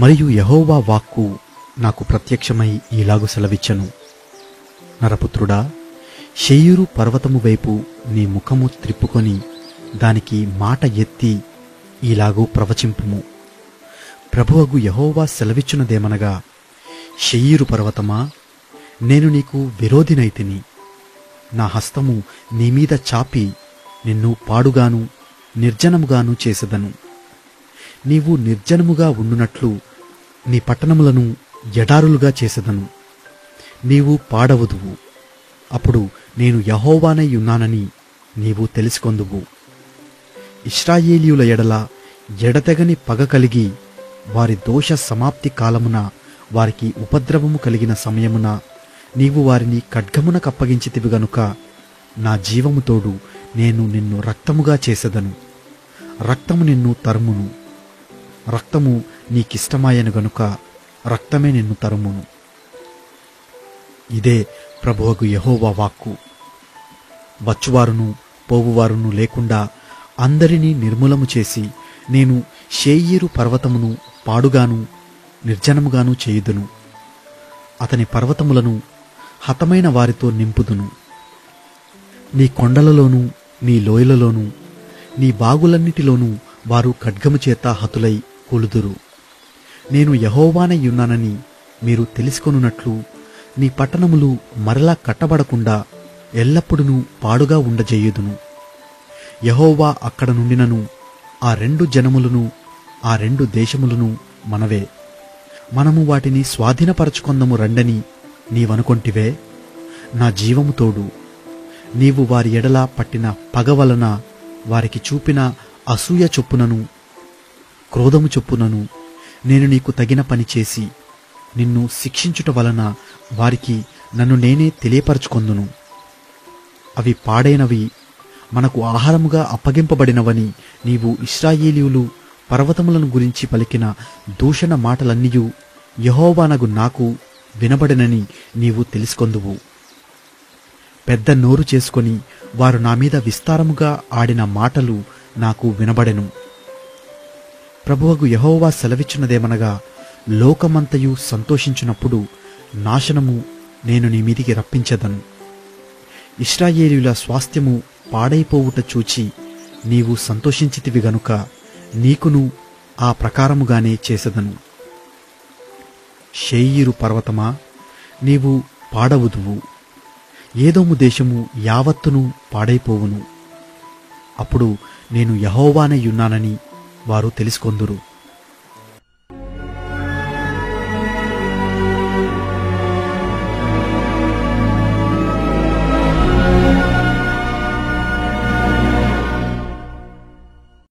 మరియు యెహోవా వాక్కు నాకు ప్రత్యక్షమై ఈలాగు సెలవిచ్చెను, నరపుత్రుడా, శేయీరు పర్వతము వైపు నీ ముఖము త్రిప్పుకొని దానికి మాట ఎత్తి ఈలాగు ప్రవచింపుము. ప్రభువగు యెహోవా సెలవిచ్చునదేమనగా, శేయీరు పర్వతమా, నేను నీకు విరోధినైతిని. నా హస్తము నీమీద చాపి నిన్ను పాడుగాను నిర్జనముగాను చేసెదను. నీవు నిర్జనముగా ఉండునట్లు నీ పట్టణములను ఎడారులుగా చేసెదను. నీవు పాడవదువు. అప్పుడు నేను యెహోవానై ఉన్నానని నీవు తెలుసుకొందువు. ఇశ్రాయేలీయుల ఎడల ఎడతెగని పగ కలిగి వారి దోష సమాప్తి కాలమున వారికి ఉపద్రవము కలిగిన సమయమున నీవు వారిని ఖడ్గమున కప్పగించితివి గనుక నా జీవము తోడు నేను నిన్ను రక్తముగా చేసెదను. రక్తము నిన్ను తరుమును. రక్తము నీకిష్టమాయను గనుక రక్తమే నిన్ను తరుమును. ఇదే ప్రభువగు యెహోవా వాక్కు. వచ్చువారును పోవువారును లేకుండా అందరినీ నిర్మూలము చేసి నేను శేయీరు పర్వతమును పాడుగాను నిర్జనముగాను చేయుదును. అతని పర్వతములను హతమైన వారితో నింపుదును. నీ కొండలలోనూ నీ లోయలలోనూ నీ బాగులన్నిటిలోనూ వారు ఖడ్గము చేత హతులై కూలుదురు. నేను యెహోవానై ఉన్నానని మీరు తెలుసుకొనున్నట్లు నీ పట్టణములు మరలా కట్టబడకుండా ఎల్లప్పుడూ పాడుగా ఉండజేయుదును. యెహోవా అక్కడ నుండినను ఆ 2 జనములను ఆ 2 దేశములను మనవే. మనము వాటిని స్వాధీనపరచుకొందము రండని నీవనుకొంటివే. నా జీవము తోడు నీవు వారి ఎడల పట్టిన పగ వలన వారికి చూపిన అసూయ చొప్పునను క్రోధము చొప్పునను నేను నీకు తగిన పని చేసి నిన్ను శిక్షించుట వలన వారికి నన్ను నేనే తెలియపరచుకొందును. అవి పాడైనవి, మనకు ఆహారముగా అప్పగింపబడినవని నీవు ఇశ్రాయేలీయులు పర్వతములను గురించి పలికిన దూషణ మాటలన్నీయు యెహోవానగు నాకు వినబడినని నీవు తెలుసుకొందువు. పెద్ద నోరు చేసుకొని వారు నా మీద విస్తారముగా ఆడిన మాటలు నాకు వినబడెను. ప్రభువగు యెహోవా సెలవిచ్చున్నదేమనగా, లోకమంతయు సంతోషించునప్పుడు నాశనము నేను నీ మీదికి రప్పించెదను. ఇశ్రాయేలీయుల స్వాస్థ్యము పాడైపోవుట చూచి నీవు సంతోషించితివి గనుక నీకును ఆ ప్రకారముగానే చేసెదను. శేయీరు పర్వతమా, నీవు పాడవుదువు. ఏదోము దేశము యావత్తును పాడైపోవును. అప్పుడు నేను యెహోవానై ఉన్నానని వారు తెలుసుకొందురు.